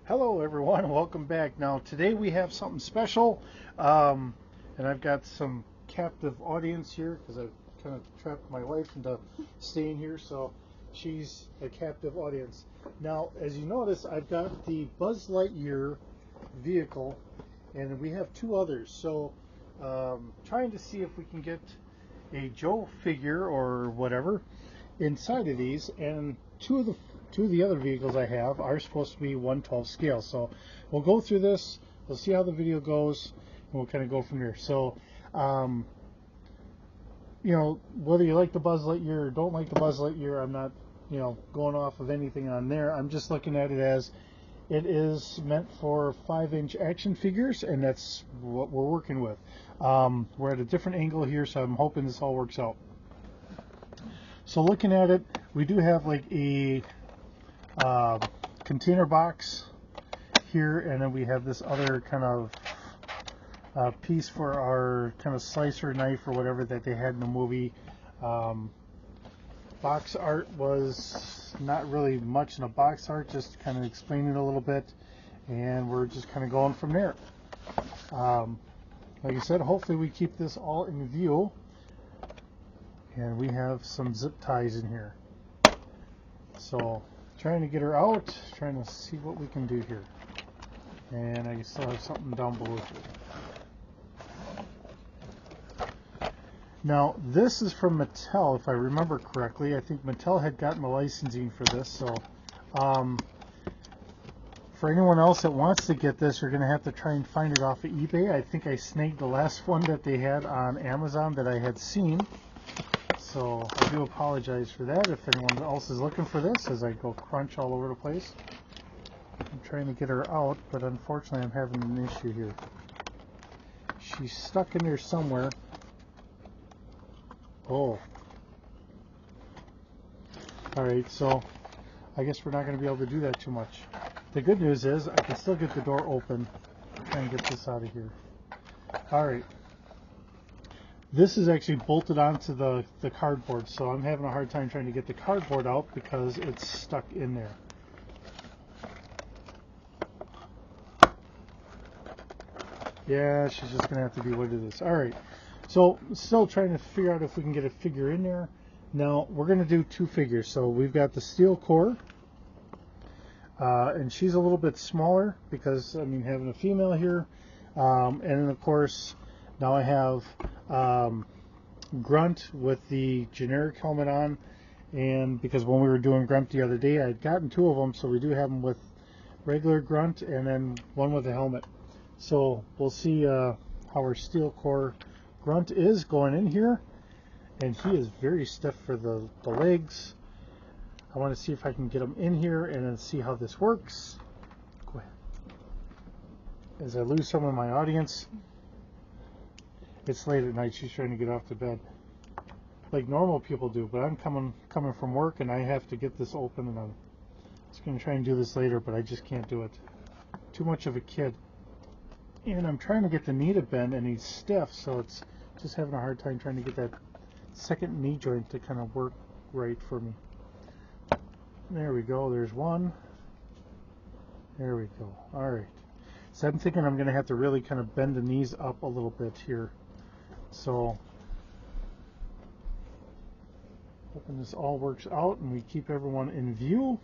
Hello everyone, welcome back. Now today we have something special, and I've got some captive audience here because I've kind of trapped my wife into staying here, so she's a captive audience. Now, as you notice, I've got the Buzz Lightyear vehicle, and we have two others. So trying to see if we can get a Joe figure or whatever inside of these, and two of the other vehicles I have are supposed to be 1/12 scale. So we'll go through this, we'll see how the video goes, and we'll kind of go from there. So you know, whether you like the Buzz Lightyear or don't like the Buzz Lightyear, I'm not, you know, going off of anything on there. I'm just looking at it as it is meant for 5-inch action figures, and that's what we're working with. We're at a different angle here, so I'm hoping this all works out. So looking at it, we do have like a container box here, and then we have this other kind of piece for our kind of slicer knife or whatever that they had in the movie. Box art was not really much in a box art, just kind of explaining it a little bit, and we're just kind of going from there. Like I said, hopefully we keep this all in view, and we have some zip ties in here. So trying to get her out, trying to see what we can do here. And I still have something down below here. Now this is from Mattel, if I remember correctly. I think Mattel had gotten the licensing for this, so for anyone else that wants to get this, you're going to have to try and find it off of eBay. I think I snagged the last one that they had on Amazon that I had seen. So I do apologize for that if anyone else is looking for this, as I go crunch all over the place. I'm trying to get her out, but unfortunately I'm having an issue here. She's stuck in there somewhere. Oh. Alright, so I guess we're not going to be able to do that too much. The good news is I can still get the door open. Try and get this out of here. Alright. This is actually bolted onto the cardboard, so I'm having a hard time trying to get the cardboard out because it's stuck in there. Yeah, she's just going to have to be what it is. Alright, so still trying to figure out if we can get a figure in there. Now, we're going to do two figures. So we've got the steel core, and she's a little bit smaller because, I mean, having a female here. And then, of course, now I have Grunt with the generic helmet on, and because when we were doing Grunt the other day, I had gotten two of them, so we do have them with regular Grunt and then one with a helmet. So we'll see how our steel core Grunt is going in here, and he is very stiff for the legs. I want to see if I can get him in here and then see how this works. Go ahead. As I lose some of my audience. It's late at night, she's trying to get off to bed like normal people do, but I'm coming from work and I have to get this open, and I'm just going to try and do this later, but I just can't do it. Too much of a kid. And I'm trying to get the knee to bend, and he's stiff, so it's just having a hard time trying to get that second knee joint to kind of work right for me. There we go, there's one. There we go. Alright. So I'm thinking I'm going to have to really kind of bend the knees up a little bit here. So hoping this all works out and we keep everyone in view.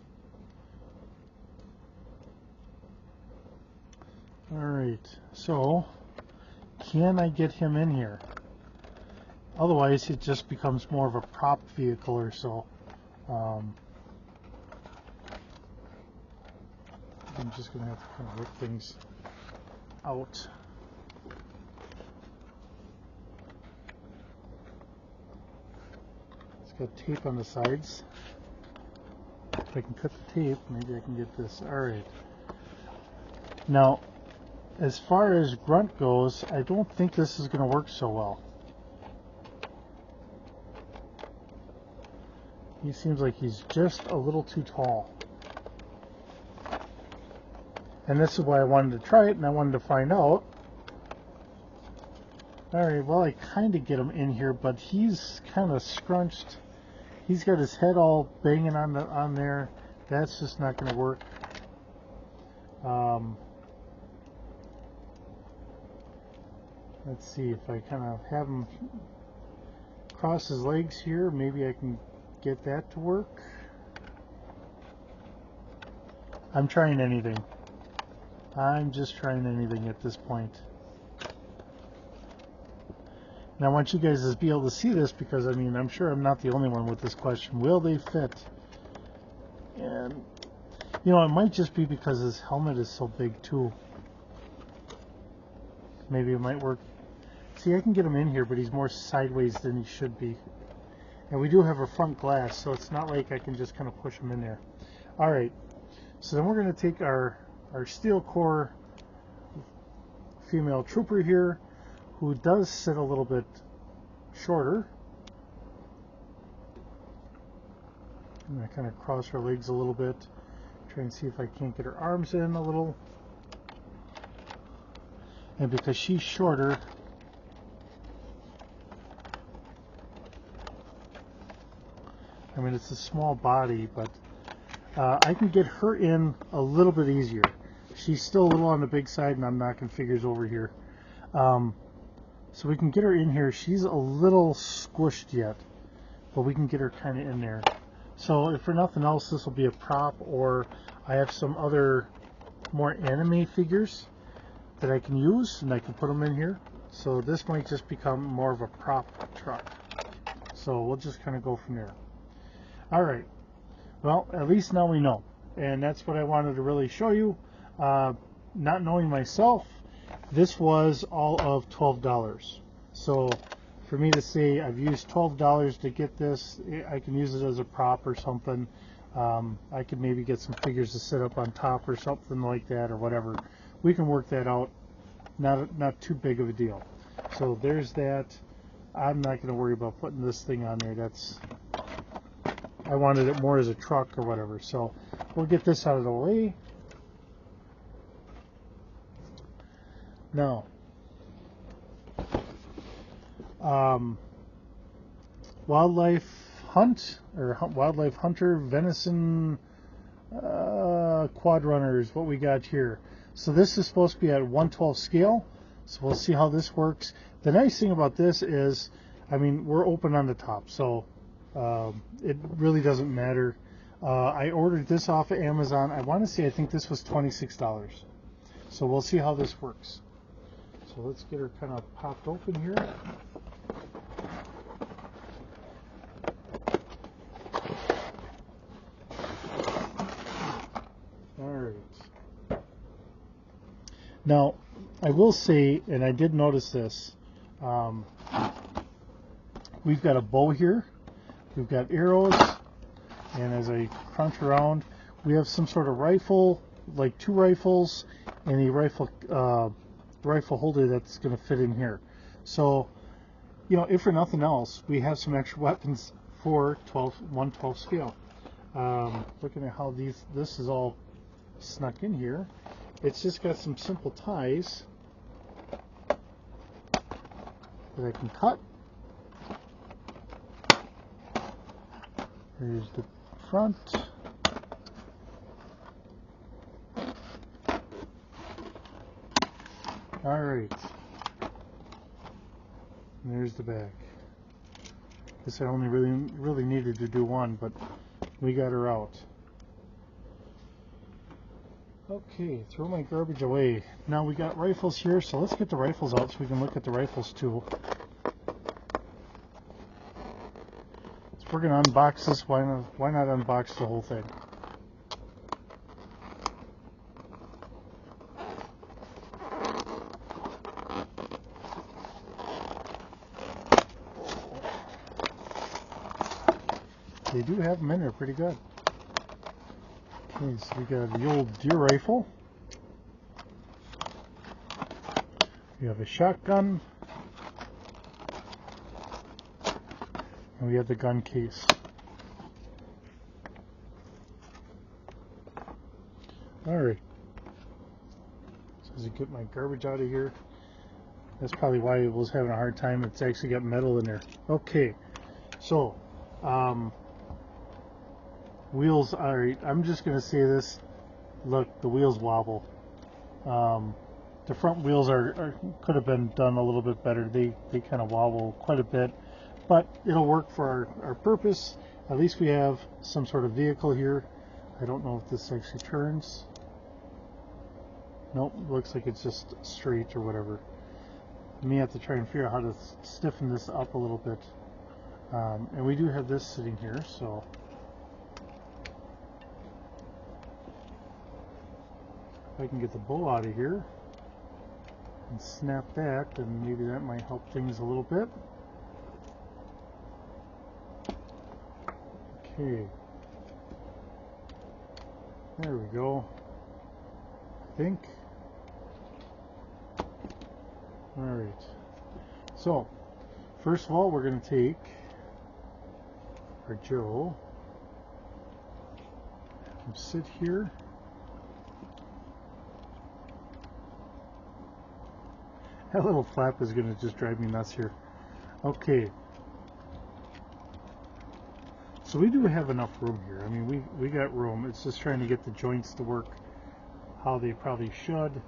Alright, so can I get him in here? Otherwise it just becomes more of a prop vehicle or so. I'm just going to have to kind of work things out. It's got tape on the sides. If I can cut the tape, maybe I can get this. Alright. Now, as far as Grunt goes, I don't think this is going to work so well. He seems like he's just a little too tall. And this is why I wanted to try it, and I wanted to find out. Alright, well, I kind of get him in here, but he's kind of scrunched. He's got his head all banging on there. That's just not going to work. Um, let's see if I kind of have him cross his legs here. Maybe I can get that to work. I'm trying anything. I'm just trying anything at this point. And I want you guys to be able to see this because, I mean, I'm sure I'm not the only one with this question. Will they fit? And, you know, it might just be because his helmet is so big, too. Maybe it might work. See, I can get him in here, but he's more sideways than he should be. And we do have a front glass, so it's not like I can just kind of push him in there. All right. So then we're going to take our steel core female trooper here, who does sit a little bit shorter. I'm going to kind of cross her legs a little bit, try and see if I can't get her arms in a little. And because she's shorter, I mean, it's a small body, but I can get her in a little bit easier. She's still a little on the big side, and I'm knocking figures over here. So we can get her in here. She's a little squished yet, but we can get her kind of in there. So if for nothing else, this will be a prop, or I have some other more anime figures that I can use, and I can put them in here. So this might just become more of a prop truck. So we'll just kind of go from there. All right. Well, at least now we know, and that's what I wanted to really show you. Not knowing myself, this was all of $12. So for me to say I've used $12 to get this, I can use it as a prop or something. I could maybe get some figures to sit up on top or something like that, or whatever. We can work that out. Not too big of a deal. So there's that. I'm not going to worry about putting this thing on there. I wanted it more as a truck or whatever. So we'll get this out of the way. Now, wildlife hunt, or wildlife hunter venison quad runners, what we got here. So this is supposed to be at 1/12 scale. So we'll see how this works. The nice thing about this is, I mean, we're open on the top, so it really doesn't matter. I ordered this off of Amazon. I want to say I think this was $26. So we'll see how this works. So let's get her kind of popped open here. All right. Now, I will say, and I did notice this, we've got a bow here. We've got arrows, and as I crunch around, we have some sort of rifle, like 2 rifles, and a rifle holder that's going to fit in here. So, you know, if for nothing else, we have some extra weapons for 1/12 scale. Looking at how this is all snuck in here, it's just got some simple ties that I can cut. Here's the front. All right. And there's the back. This I only really needed to do one, but we got her out. Okay, throw my garbage away. Now we got rifles here, so let's get the rifles out so we can look at the rifles too. If we're gonna unbox this, why not unbox the whole thing? They do have them in there pretty good. Okay, so we got the old deer rifle. We have a shotgun. And we have the gun case. Alright. So as I get my garbage out of here, that's probably why I was having a hard time. It's actually got metal in there. Okay, so wheels. Alright, I'm just going to say this. Look, the wheels wobble. The front wheels could have been done a little bit better. They kind of wobble quite a bit, but it'll work for our purpose. At least we have some sort of vehicle here. I don't know if this actually turns. Nope, looks like it's just straight or whatever. I may have to try and figure out how to stiffen this up a little bit. And we do have this sitting here, so if I can get the bow out of here and snap that, then maybe that might help things a little bit. Okay, there we go, I think. Alright, so first of all, we're going to take our Joe and sit here. That little flap is going to just drive me nuts here. Okay, so we do have enough room here. I mean, we got room. It's just trying to get the joints to work how they probably should.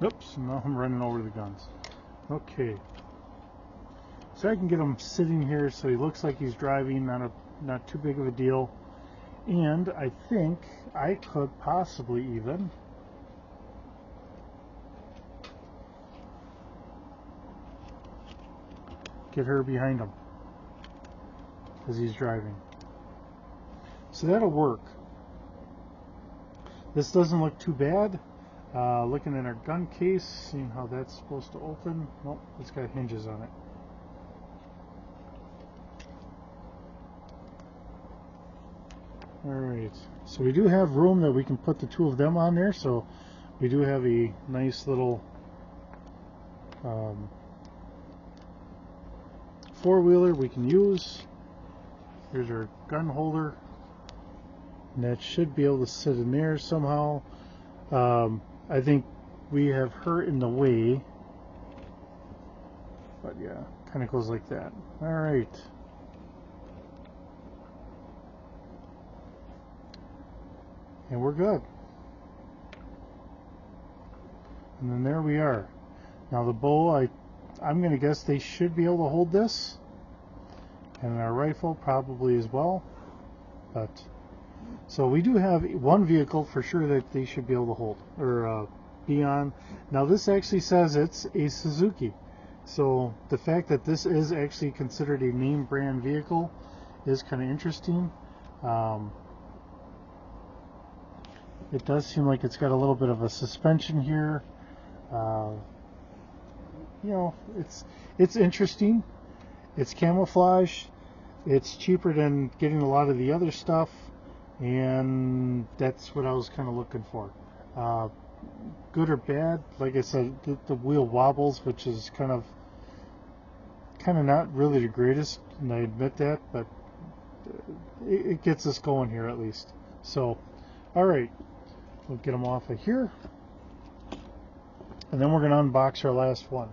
Oops, now I'm running over the guns. Okay, so I can get him sitting here so he looks like he's driving, not too big of a deal. And I think I could possibly even get her behind him as he's driving. So that'll work. This doesn't look too bad. Looking at our gun case, seeing how that's supposed to open. Nope, it's got hinges on it. Alright, so we do have room that we can put the two of them on there, so we do have a nice little four-wheeler we can use. Here's our gun holder, and that should be able to sit in there somehow. I think we have her in the way, but yeah, kind of goes like that. Alright. And we're good. And then there we are. Now the bow, I'm going to guess they should be able to hold this. And our rifle probably as well. But so we do have one vehicle for sure that they should be able to hold or be on. Now this actually says it's a Suzuki. So the fact that this is actually considered a name brand vehicle is kind of interesting. It does seem like it's got a little bit of a suspension here. You know, it's interesting. It's camouflage. It's cheaper than getting a lot of the other stuff, and that's what I was kind of looking for. Good or bad, like I said, the wheel wobbles, which is kind of not really the greatest, and I admit that, but it gets us going here at least. So, all right. We'll get them off of here, and then we're going to unbox our last one.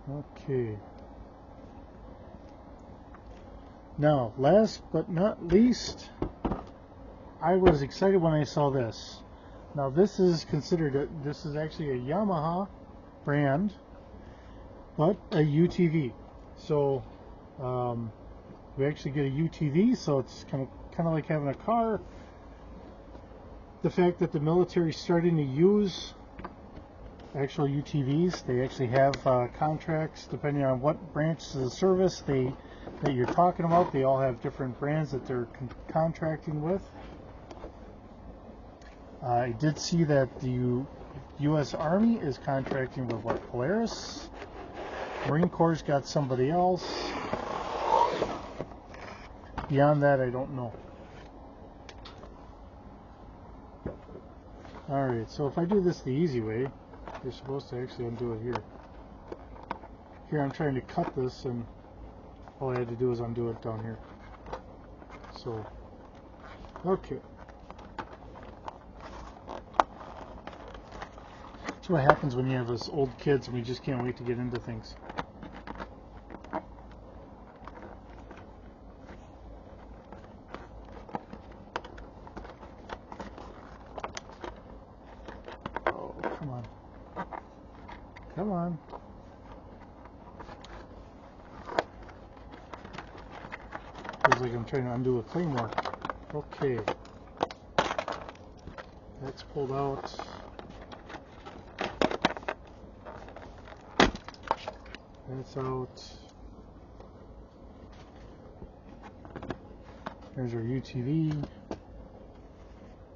Okay. Now, last but not least, I was excited when I saw this. Now, this is this is actually a Yamaha brand, but a UTV. So, we actually get a UTV, so it's kind of like having a car. The fact that the military is starting to use actual UTVs, they actually have contracts depending on what branch of the service that you're talking about. They all have different brands that they're contracting with. I did see that the U.S. Army is contracting with what, Polaris? Marine Corps got somebody else. Beyond that, I don't know. Alright, so if I do this the easy way, you're supposed to actually undo it here. Here I'm trying to cut this, and all I had to do is undo it down here. So, okay. That's what happens when you have us old kids and we just can't wait to get into things. Oh, come on. Come on. Feels like I'm trying to undo a claymore. Okay. That's pulled out. That's out. There's our UTV.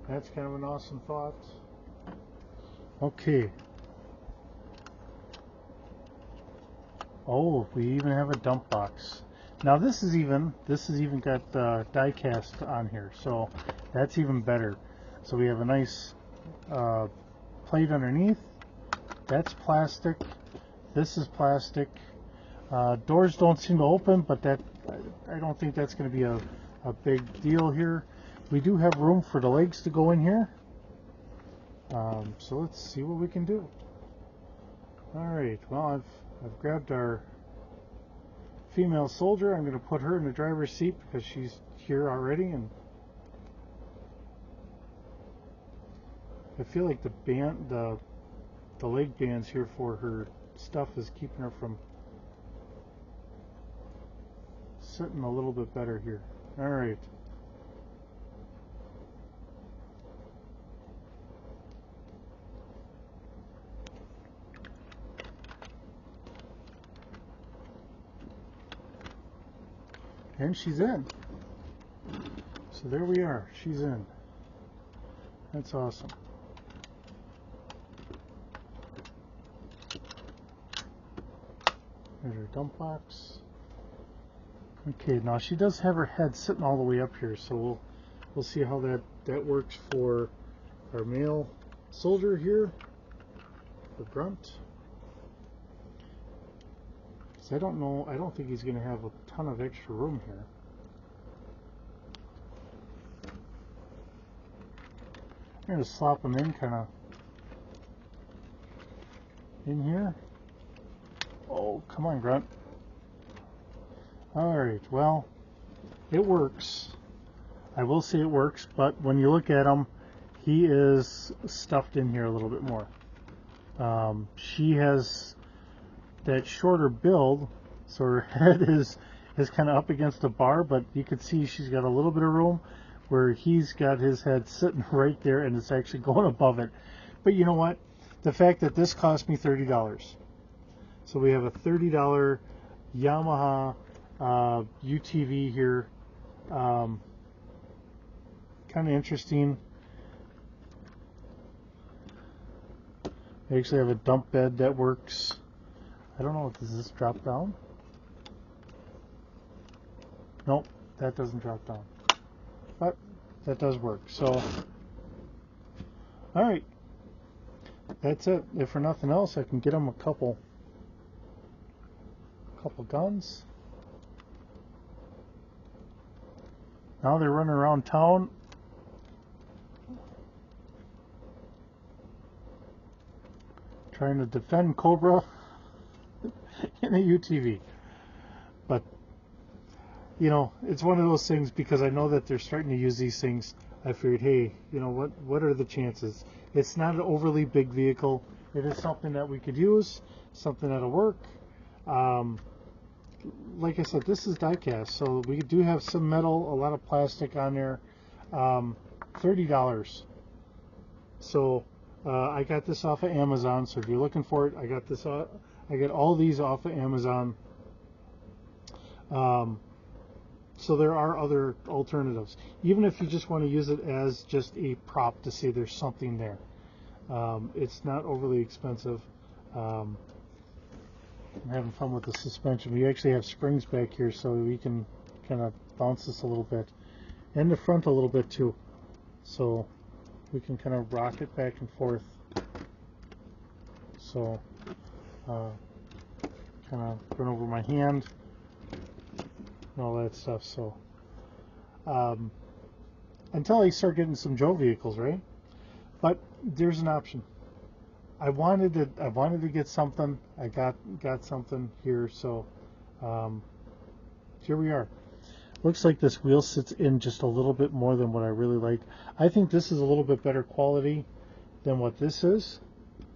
That's kind of an awesome thought. Okay. Oh, we even have a dump box. Now this is even got die cast on here, so that's even better. So we have a nice plate underneath. That's plastic. This is plastic. Doors don't seem to open, but that I don't think that's going to be a big deal here. We do have room for the legs to go in here. So let's see what we can do. All right. Well, I've grabbed our female soldier. I'm going to put her in the driver's seat because she's here already, and I feel like the leg bands here for her stuff is keeping her from sitting a little bit better here. All right. And she's in. So there we are. She's in. That's awesome. There's her dump box. Okay, now she does have her head sitting all the way up here, so we'll see how that works for our male soldier here, the grunt. Because I don't think he's going to have a ton of extra room here. I'm going to slop him in kind of in here. Oh, come on, grunt. Alright, well, it works. I will say it works, but when you look at him, he is stuffed in here a little bit more. She has that shorter build, so her head is kind of up against a bar, but you can see she's got a little bit of room where he's got his head sitting right there and it's actually going above it. But you know what? The fact that this cost me $30. So we have a $30 Yamaha UTV here. Kind of interesting. They actually have a dump bed that works. I don't know, does this drop down? Nope, that doesn't drop down. But that does work. So, alright. That's it. If for nothing else, I can get them a couple guns. Now they're running around town. Trying to defend Cobra in a UTV. But, you know, it's one of those things because I know that they're starting to use these things. I figured, hey, you know, what are the chances? It's not an overly big vehicle. It is something that we could use, something that'll work. Like I said, this is die-cast, so we do have some metal, a lot of plastic on there. $30. So I got this off of Amazon. So if you're looking for it, I got all these off of Amazon. So there are other alternatives. Even if you just want to use it as just a prop to say there's something there. It's not overly expensive. I'm having fun with the suspension. We actually have springs back here so we can kind of bounce this a little bit. And the front a little bit too. So we can kind of rock it back and forth. So kind of run over my hand and all that stuff. So until I start getting some Joe vehicles, right? But there's an option. I wanted to get something. I got something here, so here we are. Looks like this wheel sits in just a little bit more than what I really like. I think this is a little bit better quality than what this is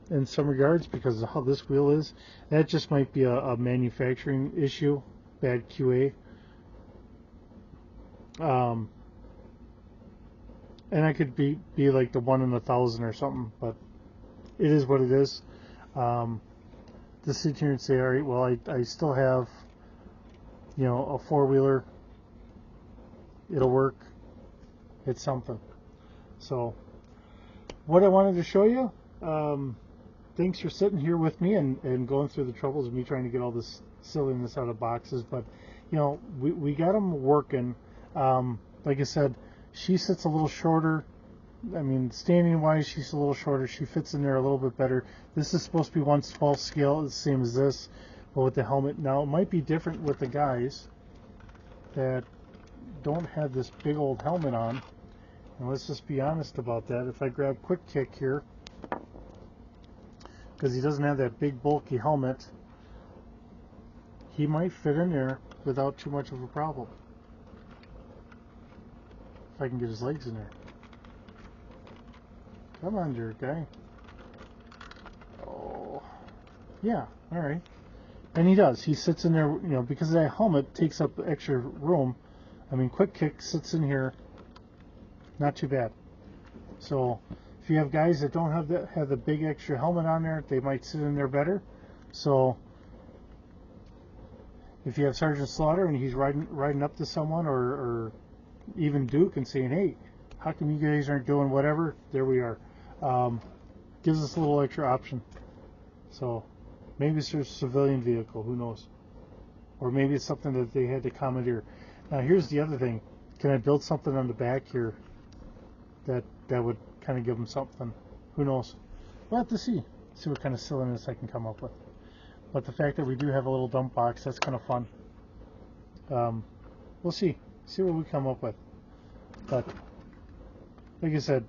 in some regards because of how this wheel is. That just might be a manufacturing issue, bad QA. And I could be like the 1 in 1,000 or something, but it is what it is. To sit here and say, all right, well, I still have, you know, a four-wheeler. It'll work. It's something. So, what I wanted to show you, thanks for sitting here with me and going through the troubles of me trying to get all this silliness out of boxes. But, you know, we got them working. Like I said, she sits a little shorter. I mean, standing wise, she's a little shorter. She fits in there a little bit better. This is supposed to be 1/12 scale, the same as this, but with the helmet. Now, it might be different with the guys that don't have this big old helmet on. And let's just be honest about that. If I grab Quick Kick here, because he doesn't have that big bulky helmet, he might fit in there without too much of a problem. If I can get his legs in there. Come on, jerk guy. Oh, yeah, all right. And he does. He sits in there, you know, because that helmet takes up extra room. I mean, Quick Kick sits in here, not too bad. So, if you have guys that don't have the big extra helmet on there, they might sit in there better. So, if you have Sergeant Slaughter and he's riding up to someone, or even Duke and saying, hey, how come you guys aren't doing whatever? There we are. Gives us a little extra option. So maybe it's a civilian vehicle, who knows? Or maybe it's something that they had to commandeer. Now here's the other thing. Can I build something on the back here that would kind of give them something? Who knows? We'll have to see what kind of silliness I can come up with. But the fact that we do have a little dump box, that's kind of fun. We'll see what we come up with. But like I said,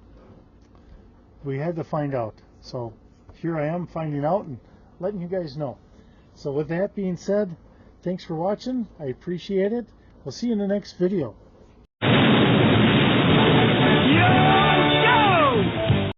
we had to find out. So here I am finding out and letting you guys know. So with that being said, thanks for watching. I appreciate it. We'll see you in the next video.